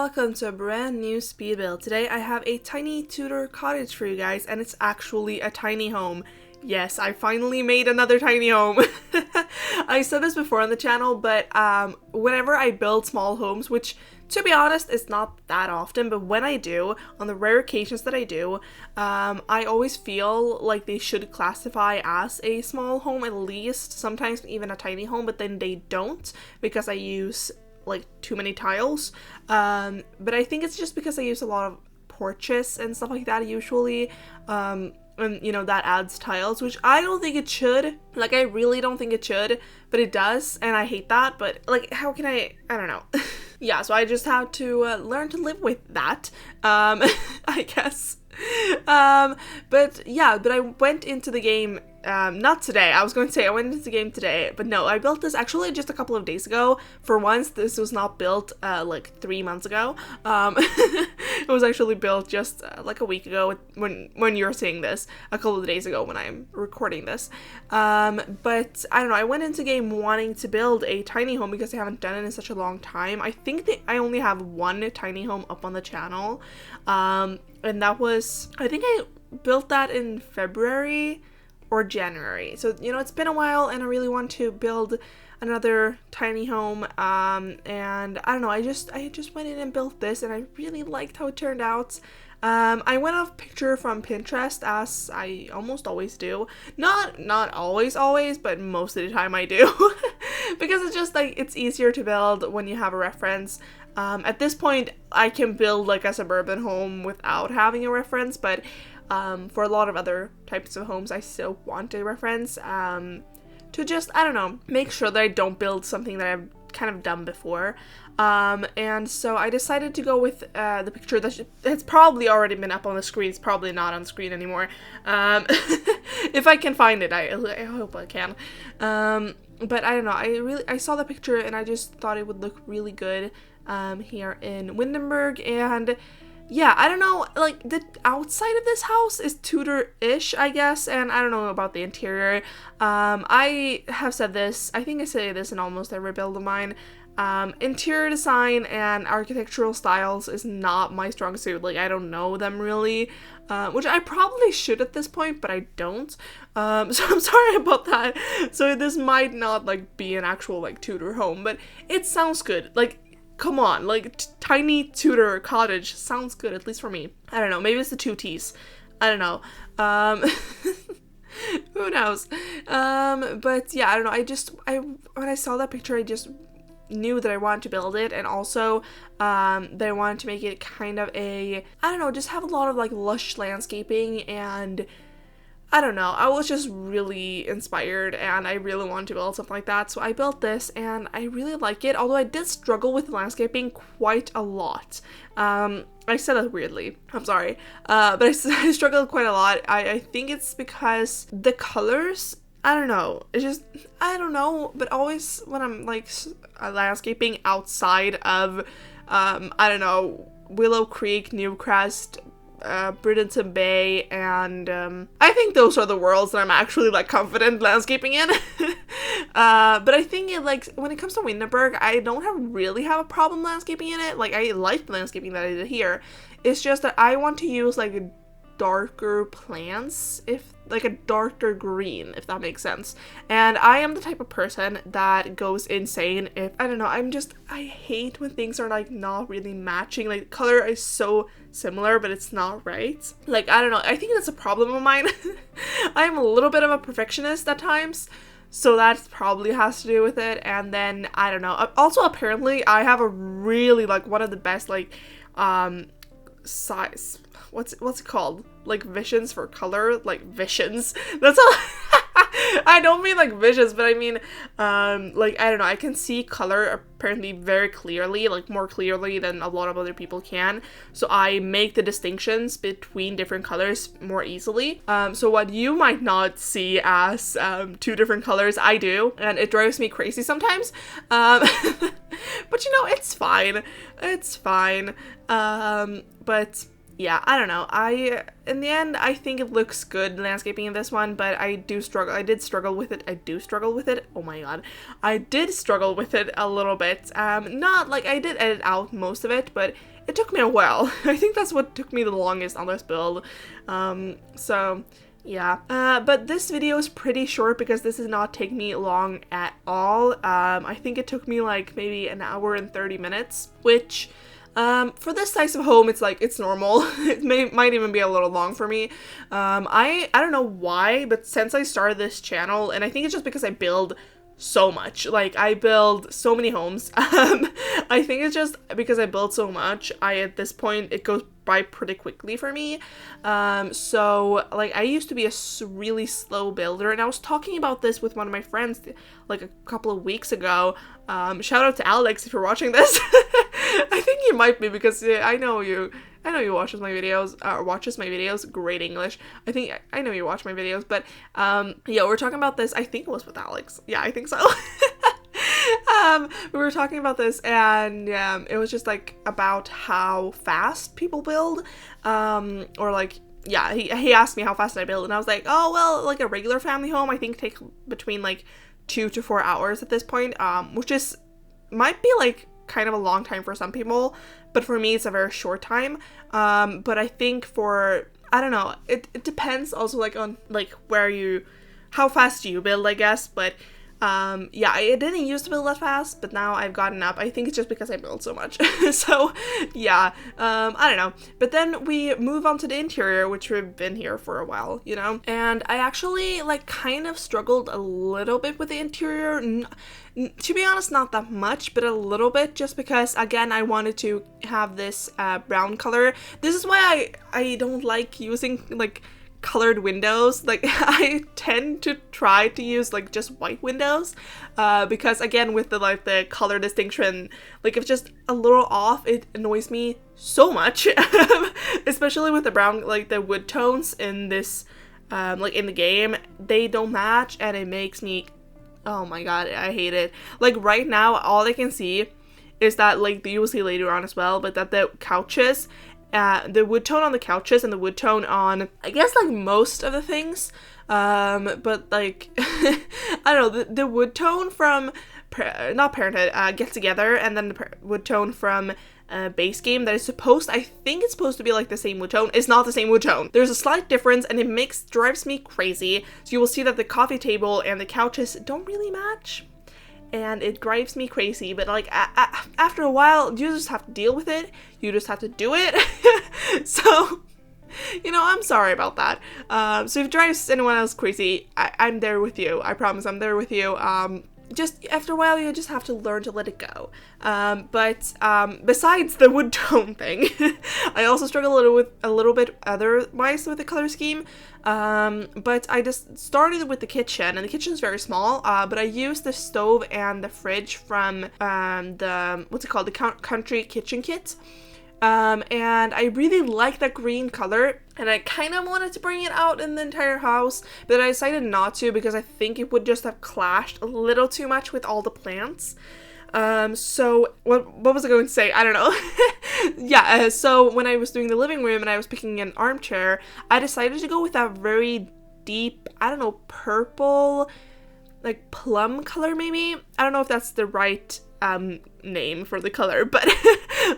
welcome to a brand new speed build. Today I have a tiny Tudor cottage for you guys, and it's actually a tiny home. Yes, I finally made another tiny home. I said this before on the channel, but whenever I build small homes, which to be honest is not that often, but when I do, on the rare occasions that I do, I always feel like they should classify as a small home, at least, sometimes even a tiny home, but then they don't because I use like too many tiles. But I think it's just because I use a lot of porches and stuff like that usually. And you know, that adds tiles, which I don't think it should. Like, I really don't think it should, but it does, and I hate that. But like, how can I don't know. Yeah, so I just have to learn to live with that, I guess. But I went into the game, not today. I was going to say I went into the game today, but no, I built this actually just a couple of days ago. For once, this was not built like 3 months ago. It was actually built just like a week ago when you're seeing this, a couple of days ago when I'm recording this. But I don't know, I went into game wanting to build a tiny home because I haven't done it in such a long time. I think that I only have one tiny home up on the channel. And that was, I think I built that in February or January. So, you know, it's been a while and I really want to build another tiny home. And I don't know, I just went in and built this and I really liked how it turned out. I went off picture from Pinterest, as I almost always do. Not always, but most of the time I do. Because it's just like, it's easier to build when you have a reference. At this point, I can build like a suburban home without having a reference, but for a lot of other types of homes, I still want a reference to just, I don't know, make sure that I don't build something that I've kind of done before. And so I decided to go with the picture that it's probably already been up on the screen. It's probably not on the screen anymore. If I can find it, I hope I can. But I don't know, I saw the picture and I just thought it would look really good here in Windenburg. And yeah, I don't know, like the outside of this house is Tudor-ish, I guess, and I don't know about the interior. I have said this, I think I say this in almost every build of mine. Interior design and architectural styles is not my strong suit. Like, I don't know them really, which I probably should at this point, but I don't. So I'm sorry about that. So this might not like be an actual like Tudor home, but it sounds good. Like, come on, like tiny Tudor cottage sounds good, at least for me. I don't know, maybe it's the 2 T's. I don't know. Who knows? But yeah, I don't know. When I saw that picture, I just knew that I wanted to build it, and also that I wanted to make it kind of a, I don't know, just have a lot of like lush landscaping, and I don't know, I was just really inspired and I really wanted to build something like that, so I built this and I really like it, although I did struggle with landscaping quite a lot. I said that weirdly, I'm sorry, but I struggled quite a lot. I think it's because the colors, I don't know, it's just, I don't know, but always when I'm like landscaping outside of, I don't know, Willow Creek, Newcrest, Bridgeton Bay, and I think those are the worlds that I'm actually like confident landscaping in. But I think it, like, when it comes to Windenburg, I don't really have a problem landscaping in it. Like, I like the landscaping that I did here. It's just that I want to use like darker plants, if like a darker green, if that makes sense. And I am the type of person that goes insane if, I don't know, I hate when things are like not really matching, like color is so similar but it's not right. Like, I don't know, I think that's a problem of mine. I'm a little bit of a perfectionist at times, so that probably has to do with it. And then I don't know, also apparently I have a really like one of the best like size, what's it called, like visions for color, like visions, that's all. I don't mean like visions, but I mean like, I don't know, I can see color apparently very clearly, like more clearly than a lot of other people can, so I make the distinctions between different colors more easily. So what you might not see as 2 different colors, I do, and it drives me crazy sometimes. But you know, it's fine. But yeah, I don't know. In the end, I think it looks good landscaping in this one, but I did struggle with it. Oh my god. I did struggle with it a little bit. Not like I did edit out most of it, but it took me a while. I think that's what took me the longest on this build. So yeah, but this video is pretty short because this did not take me long at all. I think it took me like maybe an hour and 30 minutes, which for this size of home, it's normal. It might even be a little long for me. I don't know why, but since I started this channel, and I think it's just because I build so much, like I build so many homes. I think it's just because I build so much, at this point it goes by pretty quickly for me. So like I used to be a really slow builder, and I was talking about this with one of my friends like a couple of weeks ago. Shout out to Alex if you're watching this. I think you might be, because I know you watches my videos. Great English. I know you watch my videos, but yeah, we're talking about this. I think it was with Alex. Yeah, I think so. We were talking about this, and it was just like about how fast people build, or like, yeah, he asked me how fast I build, and I was like, oh well, like a regular family home I think takes between like 2 to 4 hours at this point, which might be like kind of a long time for some people, but for me it's a very short time. But I think I don't know, it depends also like on like how fast you build, I guess, but yeah, I didn't used to build that fast, but now I've gotten up. I think it's just because I build so much. So yeah, I don't know. But then we move on to the interior, which we've been here for a while, you know? And I actually like kind of struggled a little bit with the interior. To be honest, not that much, but a little bit, just because again I wanted to have this brown color. This is why I don't like using like colored windows. Like I tend to try to use like just white windows, because again with the color distinction, like if it's just a little off, it annoys me so much. Especially with the brown, like the wood tones in this like in the game, they don't match, and it makes me, oh my god, I hate it. Like right now all I can see is that, like you will see later on as well, but that the couches, the wood tone on the couches and the wood tone on, I guess, like most of the things, but like I don't know, the wood tone from not Parenthood, Get Together, and then the wood tone from base game that is I think it's supposed to be like the same wood tone, is not the same wood tone. There's a slight difference, and it drives me crazy. So you will see that the coffee table and the couches don't really match, and it drives me crazy. But like after a while, you just have to deal with it. You just have to do it. So, you know, I'm sorry about that. So if it drives anyone else crazy, I'm there with you. I promise I'm there with you. Just after a while, you just have to learn to let it go. But besides the wood tone thing, I also struggle a little bit otherwise with the color scheme. But I just started with the kitchen, and the kitchen is very small. But I used the stove and the fridge from the country kitchen kit. And I really like that green color, and I kind of wanted to bring it out in the entire house, but I decided not to because I think it would just have clashed a little too much with all the plants. So what was I going to say? I don't know. Yeah, so when I was doing the living room and I was picking an armchair, I decided to go with that very deep, I don't know, purple, like plum color maybe? I don't know if that's the right name for the color, but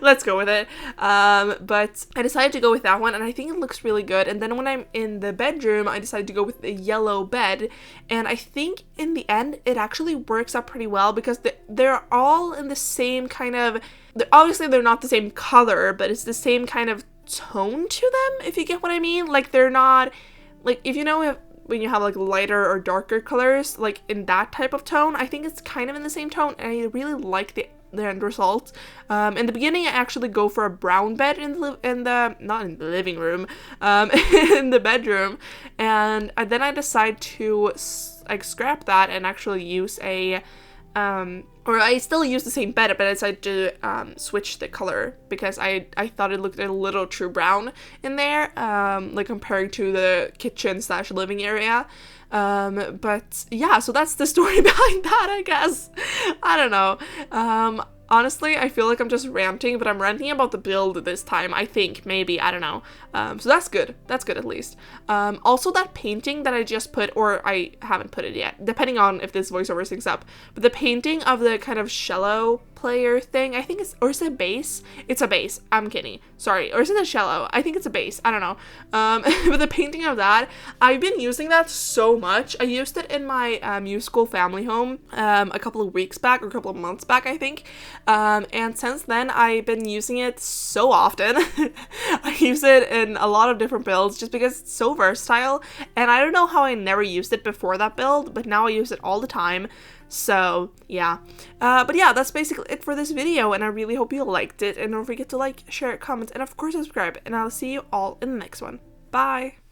let's go with it. But I decided to go with that one, and I think it looks really good. And then when I'm in the bedroom, I decided to go with the yellow bed, and I think in the end it actually works out pretty well, because they're all in the same kind of, obviously they're not the same color, but it's the same kind of tone to them, if you get what I mean. Like they're not, like if you know when you have like lighter or darker colors, like in that type of tone, I think it's kind of in the same tone, and I really like the end result. In the beginning, I actually go for a brown bed in the not in the living room, in the bedroom, and then I decide to like scrap that and actually use or I still use the same bed, but I decided to switch the color because I thought it looked a little too brown in there, like compared to the kitchen/living area. But yeah, so that's the story behind that, I guess. I don't know. Honestly, I feel like I'm just ranting, but I'm ranting about the build this time, I think, maybe, I don't know. So that's good. That's good, at least. Also, that painting that I just put, or I haven't put it yet, depending on if this voiceover syncs up, but the painting of the kind of cello player thing, I think it's, or is it a bass? It's a bass. I'm kidding. Sorry. Or is it a cello? I think it's a bass. I don't know. But the painting of that, I've been using that so much. I used it in my musical family home a couple of weeks back, or a couple of months back, I think. And since then, I've been using it so often. I use it in a lot of different builds just because it's so versatile, and I don't know how I never used it before that build, but now I use it all the time. So yeah, but yeah, that's basically it for this video, and I really hope you liked it, and don't forget to like, share, comment, and of course subscribe, and I'll see you all in the next one. Bye!